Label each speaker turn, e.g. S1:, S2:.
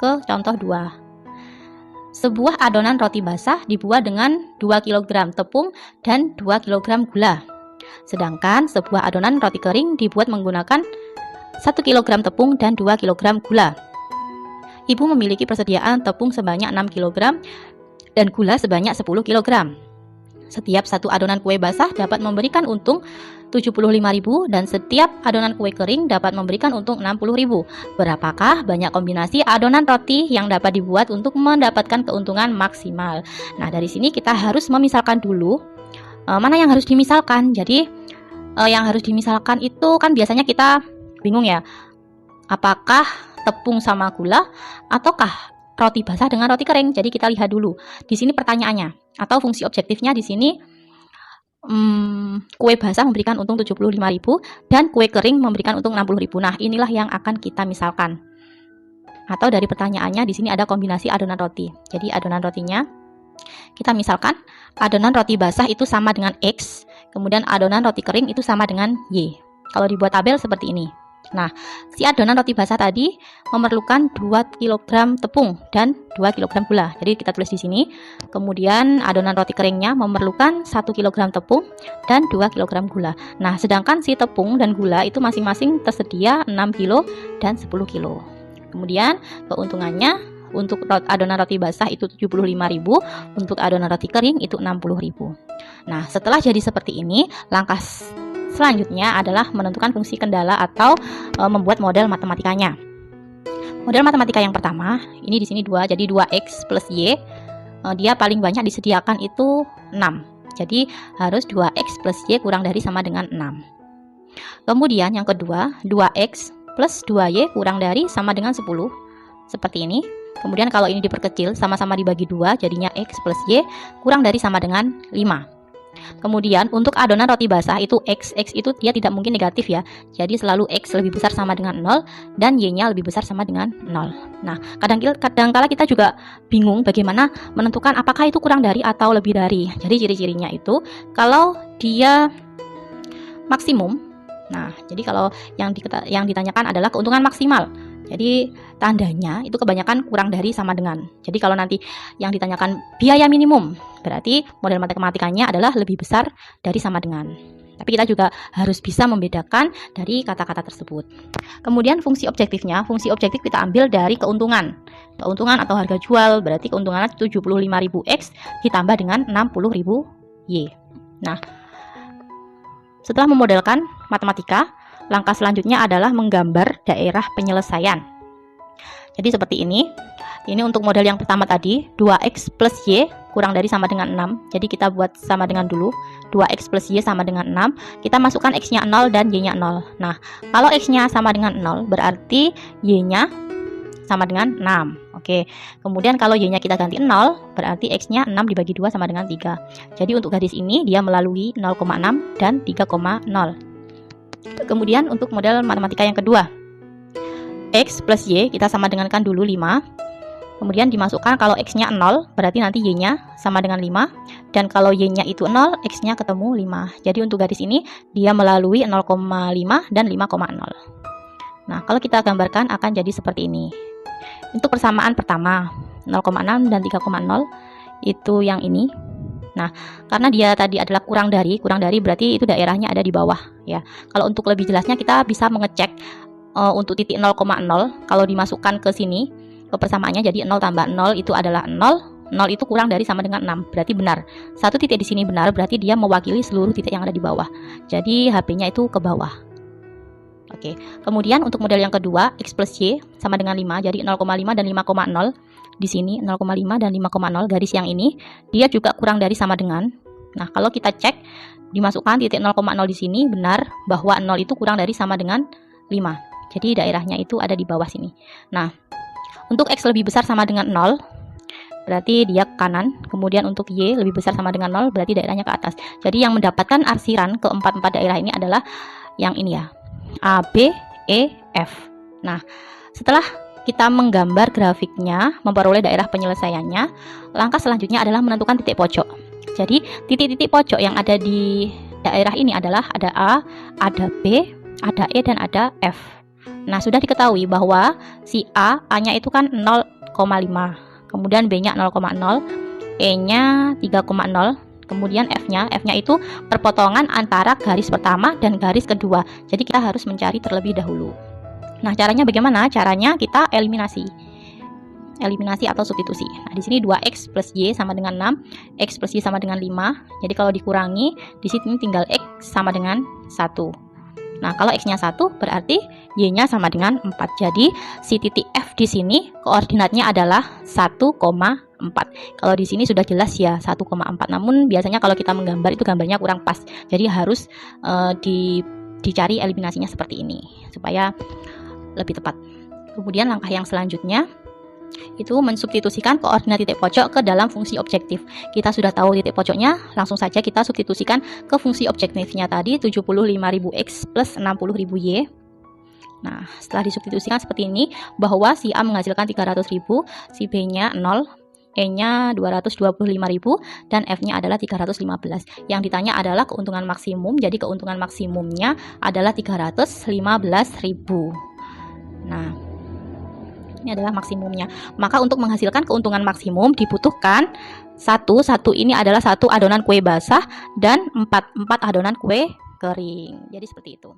S1: ke contoh 2. Sebuah adonan roti basah dibuat dengan 2 kg tepung dan 2 kg gula. Sedangkan sebuah adonan roti kering dibuat menggunakan 1 kg tepung dan 2 kg gula. Ibu memiliki persediaan tepung sebanyak 6 kg dan gula sebanyak 10 kg. Setiap satu adonan kue basah dapat memberikan untung 75.000 dan setiap adonan kue kering dapat memberikan untung 60.000. Berapakah banyak kombinasi adonan roti yang dapat dibuat untuk mendapatkan keuntungan maksimal? Nah, dari sini kita harus memisalkan dulu mana yang harus dimisalkan. Jadi yang harus dimisalkan itu kan biasanya kita bingung ya, apakah tepung sama gula ataukah roti basah dengan roti kering. Jadi kita lihat dulu di sini pertanyaannya atau fungsi objektifnya di sini. Kue basah memberikan untung 75.000 dan kue kering memberikan untung 60.000. Nah, inilah yang akan kita misalkan. Atau dari pertanyaannya di sini ada kombinasi adonan roti. Jadi adonan rotinya kita misalkan adonan roti basah itu sama dengan X, kemudian adonan roti kering itu sama dengan Y. Kalau dibuat tabel seperti ini. Nah, si adonan roti basah tadi memerlukan 2 kg tepung dan 2 kg gula. Jadi kita tulis di sini. Kemudian adonan roti keringnya memerlukan 1 kg tepung dan 2 kg gula. Nah, sedangkan si tepung dan gula itu masing-masing tersedia 6 kg dan 10 kg. Kemudian keuntungannya untuk adonan roti basah itu 75.000, untuk adonan roti kering itu 60.000. Nah, setelah jadi seperti ini, langkah selanjutnya adalah menentukan fungsi kendala atau membuat model matematikanya. Model matematika yang pertama, ini di sini 2, jadi 2x plus y. Dia paling banyak disediakan itu 6. Jadi harus 2x plus y kurang dari sama dengan 6. Kemudian yang kedua, 2x plus 2y kurang dari sama dengan 10. Seperti ini. Kemudian kalau ini diperkecil, sama-sama dibagi 2, jadinya x plus y kurang dari sama dengan 5. Kemudian untuk adonan roti basah itu x itu dia tidak mungkin negatif ya. Jadi selalu x lebih besar sama dengan 0 dan y-nya lebih besar sama dengan 0. Nah, kadangkala kita juga bingung bagaimana menentukan apakah itu kurang dari atau lebih dari. Jadi ciri-cirinya itu kalau dia maksimum. Nah, jadi kalau yang ditanyakan adalah keuntungan maksimal. Jadi tandanya itu kebanyakan kurang dari sama dengan. Jadi kalau nanti yang ditanyakan biaya minimum, berarti model matematikanya adalah lebih besar dari sama dengan. Tapi kita juga harus bisa membedakan dari kata-kata tersebut. Kemudian fungsi objektifnya, fungsi objektif kita ambil dari keuntungan. Keuntungan atau harga jual, berarti keuntungannya 75.000 X ditambah dengan 60.000 Y. Nah, setelah memodelkan matematika, langkah selanjutnya adalah menggambar daerah penyelesaian. Jadi seperti ini. Ini untuk model yang pertama tadi, 2x plus y kurang dari sama dengan 6. Jadi kita buat sama dengan dulu. 2x plus y sama dengan 6. Kita masukkan x-nya 0 dan y-nya 0. Nah, kalau x-nya sama dengan 0, berarti y-nya sama dengan 6. Oke. Kemudian kalau y-nya kita ganti 0, berarti x-nya 6 dibagi 2 sama dengan 3. Jadi untuk garis ini dia melalui 0,6 dan 3,0. Kemudian untuk model matematika yang kedua, x plus y kita sama dengankan dulu 5. Kemudian dimasukkan kalau x-nya 0, berarti nanti y-nya sama dengan 5. Dan kalau y-nya itu 0, x-nya ketemu 5. Jadi untuk garis ini dia melalui 0,5 dan 5,0. Nah, kalau kita gambarkan akan jadi seperti ini. Untuk persamaan pertama, 0,6 dan 3,0 itu yang ini. Nah, karena dia tadi adalah kurang dari berarti itu daerahnya ada di bawah ya. Kalau untuk lebih jelasnya kita bisa mengecek untuk titik 0,0 kalau dimasukkan ke sini ke persamaannya, jadi 0 tambah 0 itu adalah 0. 0 itu kurang dari sama dengan 6, berarti benar. Satu titik di sini benar, berarti dia mewakili seluruh titik yang ada di bawah. Jadi HP-nya itu ke bawah. Oke. Kemudian untuk model yang kedua, x plus y sama dengan 5, jadi 0,5 dan 5,0. Di sini 0,5 dan 5,0 garis yang ini dia juga kurang dari sama dengan. Nah, kalau kita cek dimasukkan titik 0,0 di sini benar bahwa 0 itu kurang dari sama dengan 5. Jadi daerahnya itu ada di bawah sini. Nah, untuk x lebih besar sama dengan 0 berarti dia ke kanan. Kemudian untuk y lebih besar sama dengan 0 berarti daerahnya ke atas. Jadi yang mendapatkan arsiran ke empat daerah ini adalah yang ini ya, A, B, E, F. Nah, setelah kita menggambar grafiknya, memperoleh daerah penyelesaiannya, langkah selanjutnya adalah menentukan titik pojok. Jadi titik-titik pojok yang ada di daerah ini adalah ada A, ada B, ada E, dan ada F. Nah, sudah diketahui bahwa si A-nya itu kan 0 kemudian B-nya 0,0, E-nya 3,0, kemudian F-nya itu perpotongan antara garis pertama dan garis kedua. Jadi kita harus mencari terlebih dahulu. Nah, caranya bagaimana? Caranya kita eliminasi atau substitusi. Nah, di sini 2x plus y sama dengan 6, x plus y sama dengan 5. Jadi kalau dikurangi, di sini tinggal x sama dengan 1. Nah, kalau x-nya 1 berarti y-nya sama dengan 4. Jadi si titik F di sini koordinatnya adalah 1,4. Kalau di sini sudah jelas ya 1,4. Namun biasanya kalau kita menggambar itu gambarnya kurang pas. Jadi harus dicari eliminasinya seperti ini supaya lebih tepat. Kemudian langkah yang selanjutnya itu mensubstitusikan koordinat titik pojok ke dalam fungsi objektif. Kita sudah tahu titik pojoknya, langsung saja kita substitusikan ke fungsi objektifnya tadi 75.000x plus 60.000y. Nah, setelah disubstitusikan seperti ini, bahwa si A menghasilkan 300.000, si B-nya 0, E-nya 225.000, dan F-nya adalah 315. Yang ditanya adalah keuntungan maksimum, jadi keuntungan maksimumnya adalah 315.000. Nah, ini adalah maksimumnya. Maka untuk menghasilkan keuntungan maksimum dibutuhkan satu ini adalah 1 adonan kue basah dan 4 adonan kue kering. Jadi seperti itu.